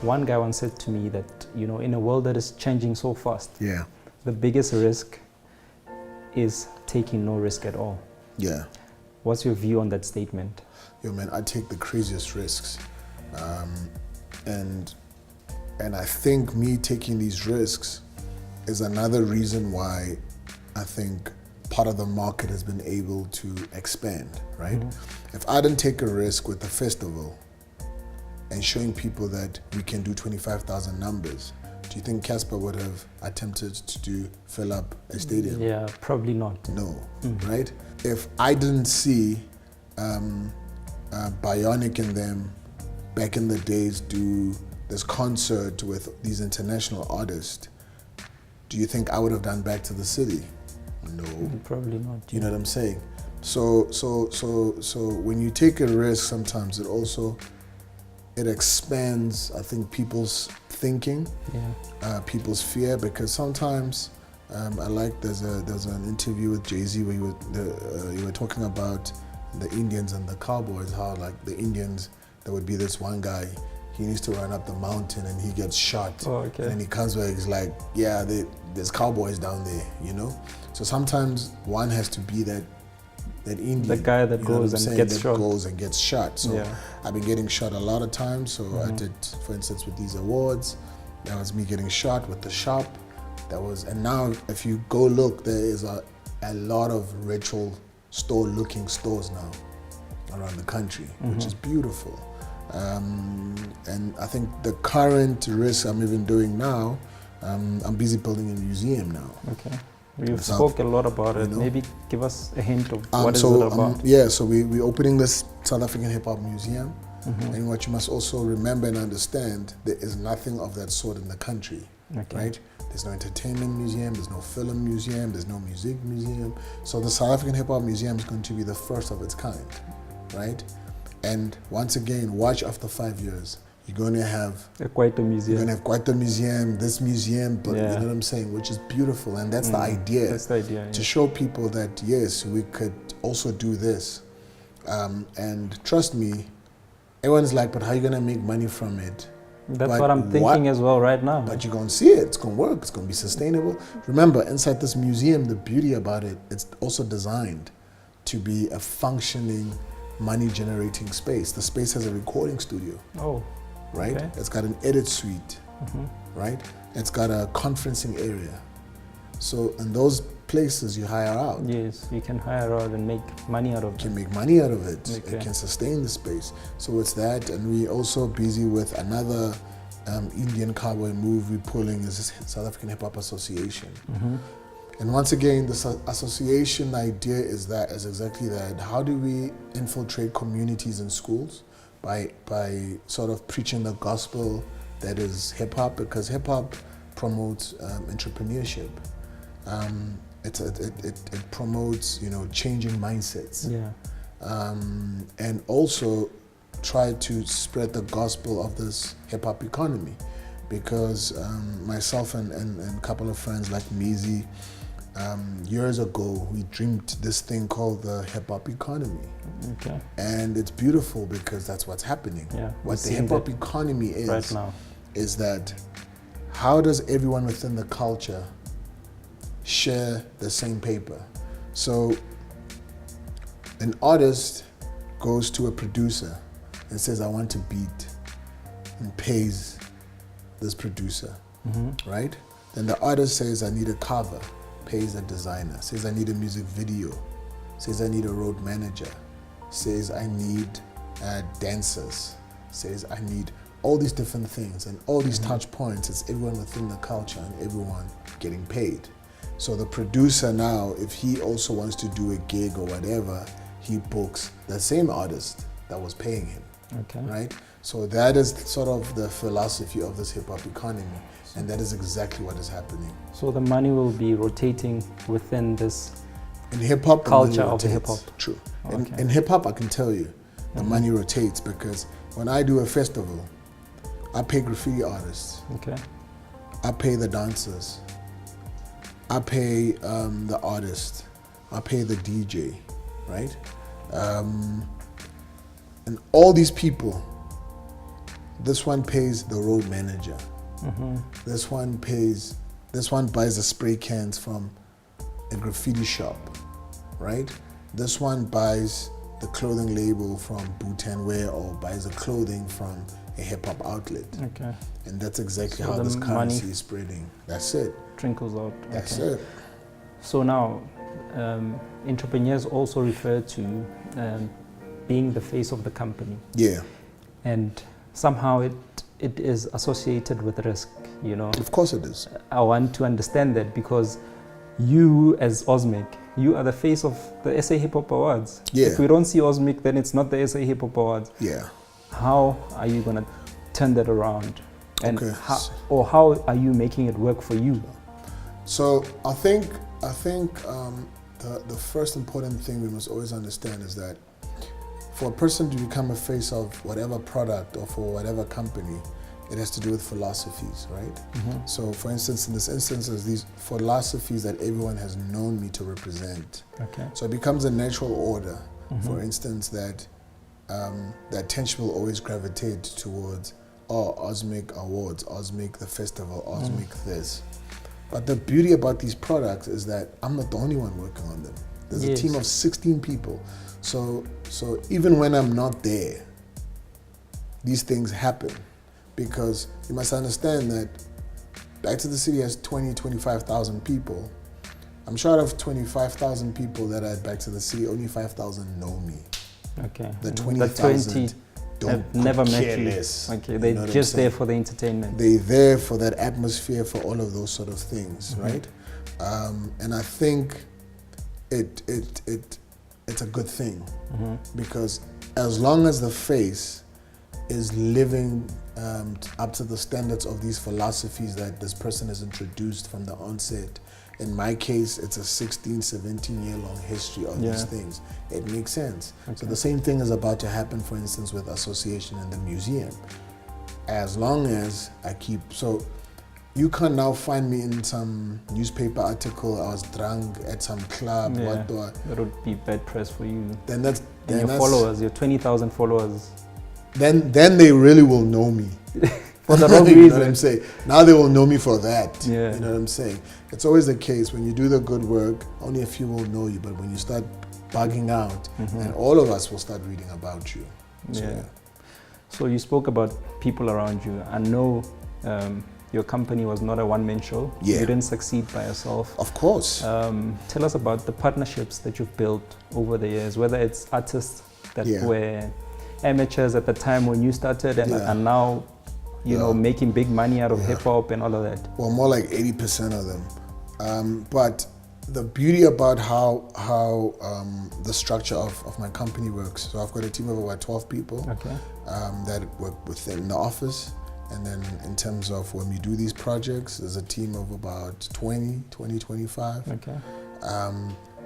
one guy once said to me that, in a world that is changing so fast, Yeah. the biggest risk is taking no risk at all. Yeah. What's your view on that statement? Yo, man, I take the craziest risks. And I think me taking these risks is another reason why I think part of the market has been able to expand, right? Mm-hmm. If I didn't take a risk with the festival and showing people that we can do 25,000 numbers, do you think Casper would have attempted to fill up a stadium? Yeah, probably not. No, right? If I didn't see Bionic and them back in the days do this concert with these international artists, do you think I would have done Back to the City? No. Probably not. You know what I'm saying? So when you take a risk, sometimes it expands, I think, people's thinking, people's fear, because sometimes there's an interview with Jay-Z where you were talking about the Indians and the cowboys, how like the Indians, there would be this one guy, he needs to run up the mountain and he gets shot. Oh, okay. And then he comes back, he's like, yeah, there's cowboys down there, So sometimes one has to be that Indian. The guy that goes and gets shot. So I've been getting shot a lot of times. So I did, for instance, with these awards, that was me getting shot with the shop. And now if you go look, there is a lot of ritual looking stores now around the country, which is beautiful. And I think the current risk I'm even doing now, I'm busy building a museum now. Okay. You've spoke a lot about it. Maybe give us a hint of what is it about. So we're opening this South African Hip Hop Museum. And what you must also remember and understand, there is nothing of that sort in the country, right? There's no entertainment museum, there's no film museum, there's no music museum. So the South African Hip Hop Museum is going to be the first of its kind, right? And once again, watch after 5 years. You're going to have quite a museum. You're going to have quite a museum, this museum, but you know what I'm saying, which is beautiful. And that's the idea. That's the idea, to show people that, yes, we could also do this. And trust me, everyone's like, but how are you going to make money from it? That's what I'm thinking as well right now. But you're going to see it. It's going to work. It's going to be sustainable. Remember, inside this museum, the beauty about it, it's also designed to be a functioning, money-generating space. The space has a recording studio. Oh. Right? Okay. It's got an edit suite, right? It's got a conferencing area. So in those places you hire out. Yes, you can hire out and make money out of it. You can make money out of it. Okay. It can sustain the space. So it's that, and we're also busy with another Indian cowboy move we're pulling, is this South African Hip Hop Association. And once again, the association idea is exactly that. How do we infiltrate communities and schools? By sort of preaching the gospel that is hip hop, because hip hop promotes entrepreneurship. It promotes changing mindsets. And also try to spread the gospel of this hip hop economy, because myself and a couple of friends like Mizi, years ago, we dreamed this thing called the hip-hop economy. Okay. And it's beautiful because that's what's happening. What the hip-hop economy is, right now, is that how does everyone within the culture share the same paper? So an artist goes to a producer and says, I want to beat, and pays this producer, right? Then the artist says, I need a cover, pays a designer, says I need a music video, says I need a road manager, says I need dancers, says I need all these different things, and all these touch points. It's everyone within the culture and everyone getting paid. So the producer now, if he also wants to do a gig or whatever, he books the same artist that was paying him, right? So that is sort of the philosophy of this hip-hop economy. And that is exactly what is happening. So the money will be rotating within this in hip-hop culture of the hip-hop. True. In hip-hop, I can tell you, the money rotates, because when I do a festival, I pay graffiti artists. I pay the dancers. I pay the artist. I pay the DJ, right? And all these people this one pays the road manager. This one buys the spray cans from a graffiti shop, right? This one buys the clothing label from Bhutan Wear or buys the clothing from a hip-hop outlet. Okay. And that's exactly So how the this currency money is spreading. That's it. Trickles out. That's Okay. it. So now, entrepreneurs also refer to being the face of the company. Yeah. And somehow it is associated with risk, you know. Of course it is. I want to understand that because you as Osmic, you are the face of the SA Hip Hop Awards. Yeah. If we don't see Osmic, then it's not the SA Hip Hop Awards. Yeah. How are you going to turn that around? And Okay. how are you making it work for you? So I think the first important thing we must always understand is that for a person to become a face of whatever product or for whatever company, it has to do with philosophies, right? So for instance, in this instance, there's these philosophies that everyone has known me to represent. Okay. So it becomes a natural order, for instance, that the attention will always gravitate towards, Osmic Awards, Osmic the festival, Osmic this. But the beauty about these products is that I'm not the only one working on them. There's a team of 16 people. So even when I'm not there, these things happen. Because you must understand that Back to the City has 25,000 people. I'm sure out of 25,000 people that are at Back to the City, only 5,000 know me. Okay. The The 20,000 don't have never met care you. less. Okay, You they're know what I'm just there saying? for the entertainment. They're there for that atmosphere, for all of those sort of things, right? And I think it's a good thing because as long as the face is living up to the standards of these philosophies that this person has introduced from the onset. In my case, it's a 16, 17 year long history of these things. It makes sense. Okay. So the same thing is about to happen, for instance, with association in the museum. As long as I keep, so you can now find me in some newspaper article, I was drunk at some club, Yeah, what. that would be bad press for you. Then that's, And then your followers, your 20,000 followers. Then they really will know me. For the wrong You know what reason. I'm saying? Now they will know me for that. Yeah. You know what I'm saying? It's always the case when you do the good work, only a few will know you, but when you start bugging out, then all of us will start reading about you. So, Yeah. So you spoke about people around you. I know your company was not a one-man show. Yeah. You didn't succeed by yourself. Of course. Tell us about the partnerships that you've built over the years, whether it's artists that were amateurs at the time when you started and are now, you know, making big money out of hip-hop and all of that. Well, more like 80% of them. But the beauty about how the structure of my company works, so I've got a team of about 12 people that work within the office. And then in terms of when we do these projects, there's a team of about 25. Okay.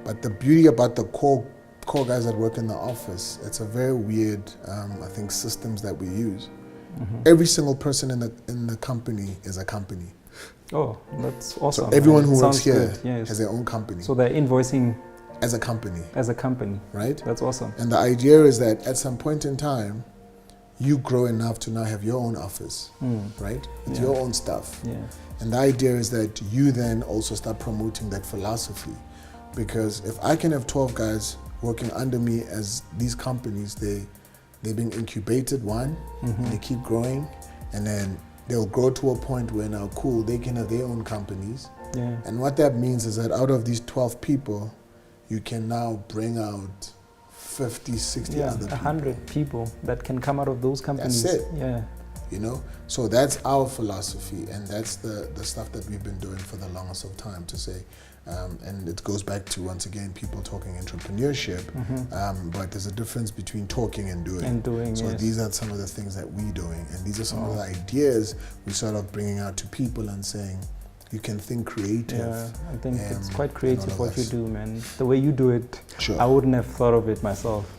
But the beauty about the core guys that work in the office, it's a very weird, I think, systems that we use. Every single person in the company is a company. Oh, that's awesome. So everyone who Sounds works here good, yes. has their own company. So they're invoicing as a company. as a company. Right? That's awesome. And the idea is that at some point in time, you grow enough to now have your own office, right? It's your own stuff. Yeah. And the idea is that you then also start promoting that philosophy. Because if I can have 12 guys working under me as these companies, they're being incubated, and they keep growing, and then they'll grow to a point where now, cool, they can have their own companies. Yeah. And what that means is that out of these 12 people, you can now bring out 50, 60 other people. 100 people that can come out of those companies. That's it. Yeah. You know, so that's our philosophy, and that's the stuff that we've been doing for the longest of time, to say, and it goes back to, once again, people talking entrepreneurship, but there's a difference between talking and doing. So these are some of the things that we're doing, and these are some of the ideas we're sort of bringing out to people and saying, you can think creative. Yeah, I think it's quite creative what you do, man. The way you do it, I wouldn't have thought of it myself.